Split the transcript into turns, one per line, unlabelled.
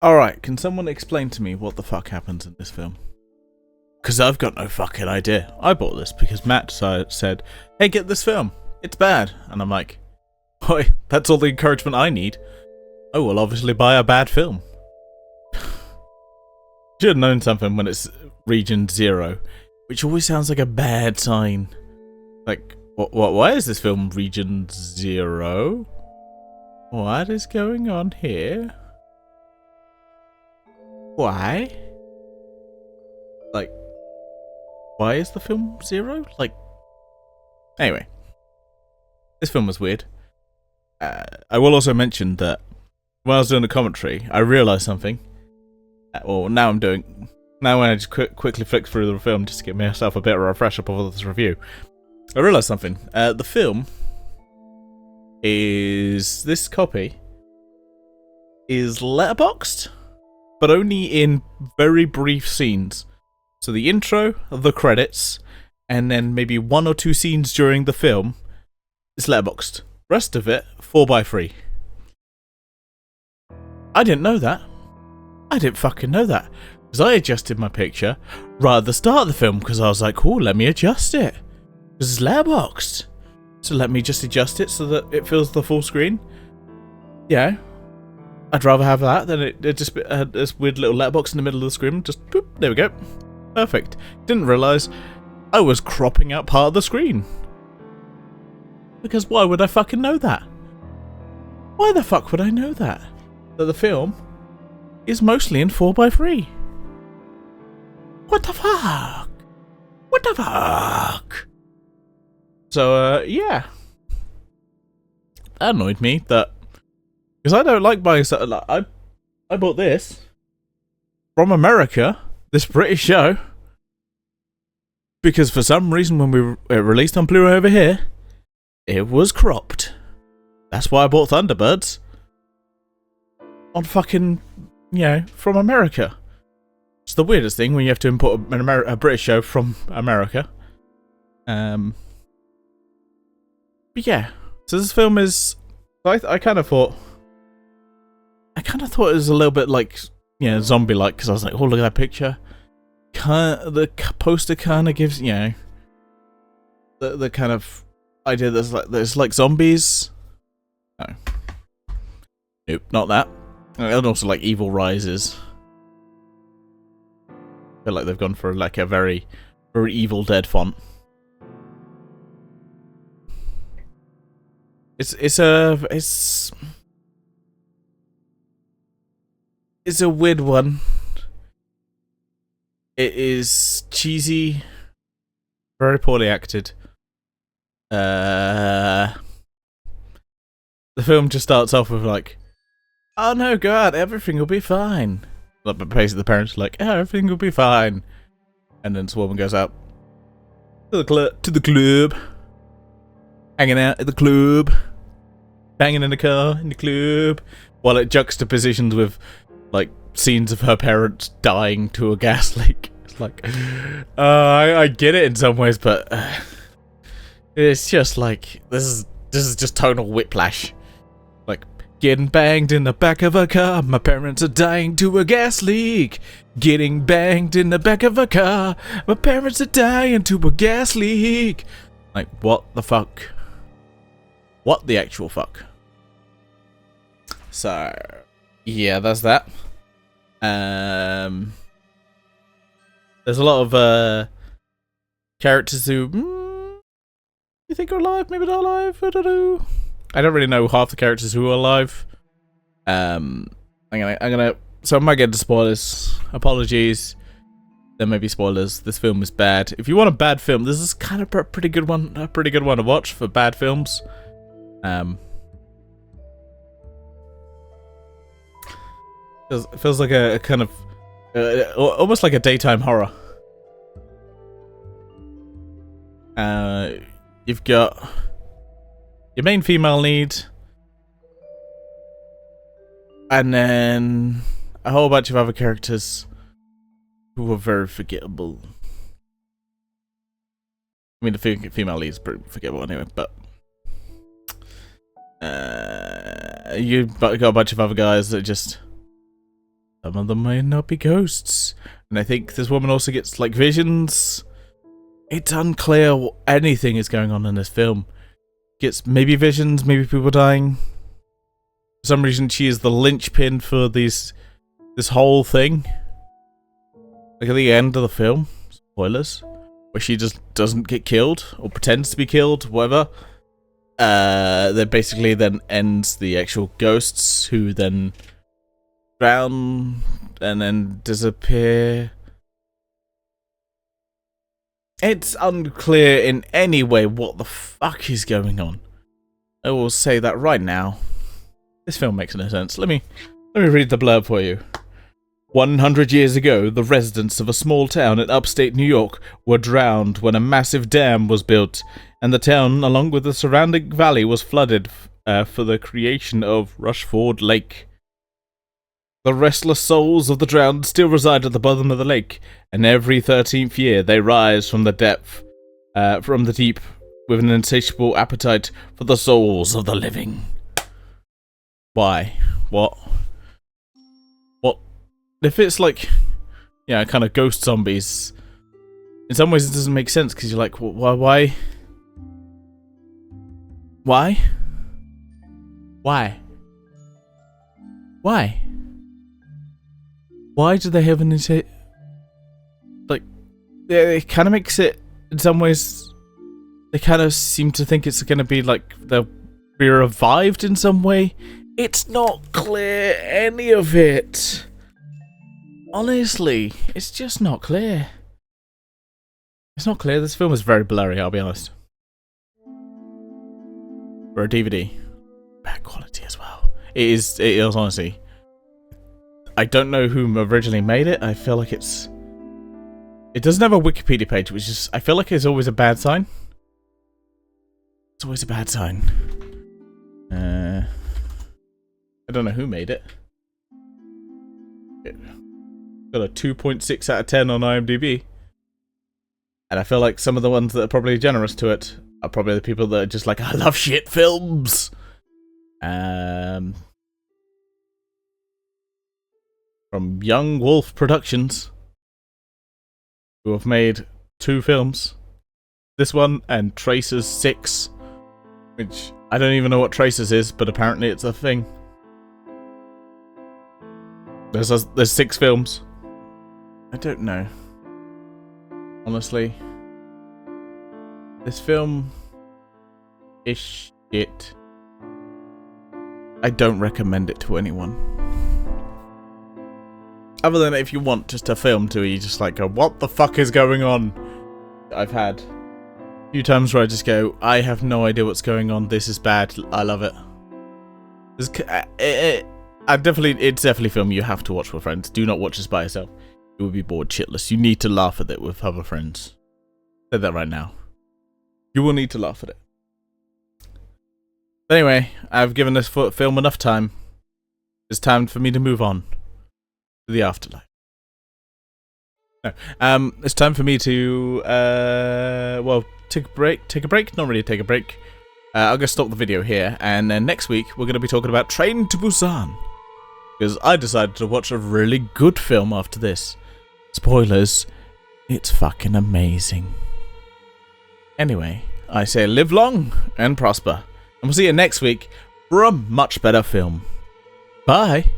Alright, can someone explain to me what the fuck happens in this film? Because I've got no fucking idea. I bought this because Matt said, hey, get this film. It's bad. And I'm like, boy, that's all the encouragement I need. I will obviously buy a bad film. Should have known something when it's Region 0, which always sounds like a bad sign. Like, why is this film Region 0? What is going on here? Why? Like, why is the film 0? Like, anyway. This film was weird. I will also mention that when I was doing the commentary, I realised something. Well, now when I just quickly flick through the film just to give myself a bit of a refresher before this review, I realised something. The film is... This copy is letterboxed, but only in very brief scenes. So the intro, the credits, and then maybe 1 or 2 scenes during the film is letterboxed. Rest of it, 4x3. I didn't know that. I didn't fucking know that. Because I adjusted my picture right at the start of the film because I was like, oh, let me adjust it. This is letterboxed. So let me just adjust it so that it fills the full screen. Yeah. I'd rather have that than it just had this weird little letterbox in the middle of the screen. Just, boop, there we go. Perfect. Didn't realise I was cropping out part of the screen. Because why would I fucking know that? Why the fuck would I know that? That the film is mostly in 4x3. What the fuck? What the fuck? So, yeah. That annoyed me, that... Because I don't like buying stuff. Like, I bought this from America, this British show, because for some reason when we released on Blu-ray over here, it was cropped. That's why I bought Thunderbirds on fucking, from America. It's the weirdest thing when you have to import a British show from America. But yeah, so this film is... I kind of thought it was a little bit like, zombie-like, because I was like, oh, look at that picture. The poster kind of gives, the kind of idea there's like zombies. No. Nope, not that. And also like Evil Rises. I feel like they've gone for like a very, very Evil Dead font. It's a weird one. It is cheesy, very poorly acted. The film just starts off with like, oh no, go out, everything will be fine. But basically the parents are like, oh, everything will be fine. And then this woman goes out to the club, hanging out at the club, banging in the car in the club, while it juxtapositions with like scenes of her parents dying to a gas leak. It's like, I get it in some ways, but it's just like this is just tonal whiplash. Like, getting banged in the back of a car, my parents are dying to a gas leak. Getting banged in the back of a car, my parents are dying to a gas leak. Like, what the fuck? What the actual fuck? So, yeah, that's that. There's a lot of characters who you think are alive, maybe not alive. I don't know. I don't really know half the characters who are alive. I'm gonna. So I might get into spoilers. Apologies. There may be spoilers. This film is bad. If you want a bad film, this is kind of a pretty good one. A pretty good one to watch for bad films. It feels like a kind of almost like a daytime horror. You've got your main female lead, and then a whole bunch of other characters who are very forgettable. I mean, the female lead is pretty forgettable anyway, but you've got a bunch of other guys that just some of them may not be ghosts. And I think this woman also gets, like, visions. It's unclear what anything is going on in this film. Gets maybe visions, maybe people dying. For some reason, she is the linchpin for this whole thing. Like at the end of the film, spoilers, where she just doesn't get killed or pretends to be killed, whatever. That basically then ends the actual ghosts, who then drown and then disappear. It's unclear in any way what the fuck is going on. I will say that right now. This film makes no sense. Let me read the blurb for you. 100 years ago, the residents of a small town in upstate New York were drowned when a massive dam was built, and the town, along with the surrounding valley, was flooded for the creation of Rushford Lake. The restless souls of the drowned still reside at the bottom of the lake, and every 13th year they rise from the deep, with an insatiable appetite for the souls of the living. Why? What? If it's like, yeah, kind of ghost zombies, in some ways it doesn't make sense, because you're like, why? Why? Why? Why? Why do they have an like, it kind of makes it, in some ways, they kind of seem to think it's going to be like they'll be revived in some way. It's not clear, any of it. Honestly, it's just not clear. It's not clear. This film is very blurry, I'll be honest. For a DVD. Bad quality as well. It is honestly. I don't know who originally made it. I feel like it doesn't have a Wikipedia page, which is, I feel like it's always a bad sign. It's always a bad sign. I don't know who made it. Got a 2.6 out of 10 on IMDb. And I feel like some of the ones that are probably generous to it are probably the people that are just like, I love shit films! From Young Wolf Productions, who have made 2 films. This one and Tracers 6, which I don't even know what Tracers is, but apparently it's a thing. There's 6 films. I don't know. Honestly, this film is shit. I don't recommend it to anyone. Other than if you want just a film to, you just like go, what the fuck is going on? I've had a few times where I just go, I have no idea what's going on. This is bad. I love it. It's definitely a film you have to watch with friends. Do not watch this by yourself. You will be bored shitless. You need to laugh at it with other friends. Say that right now. You will need to laugh at it. But anyway, I've given this film enough time. It's time for me to move on to the afterlife. No, it's time for me to take a break. Not really take a break. I'm gonna stop the video here, and then next week we're gonna be talking about Train to Busan, because I decided to watch a really good film after this. Spoilers, it's fucking amazing. Anyway, I say live long and prosper, and we'll see you next week for a much better film. Bye.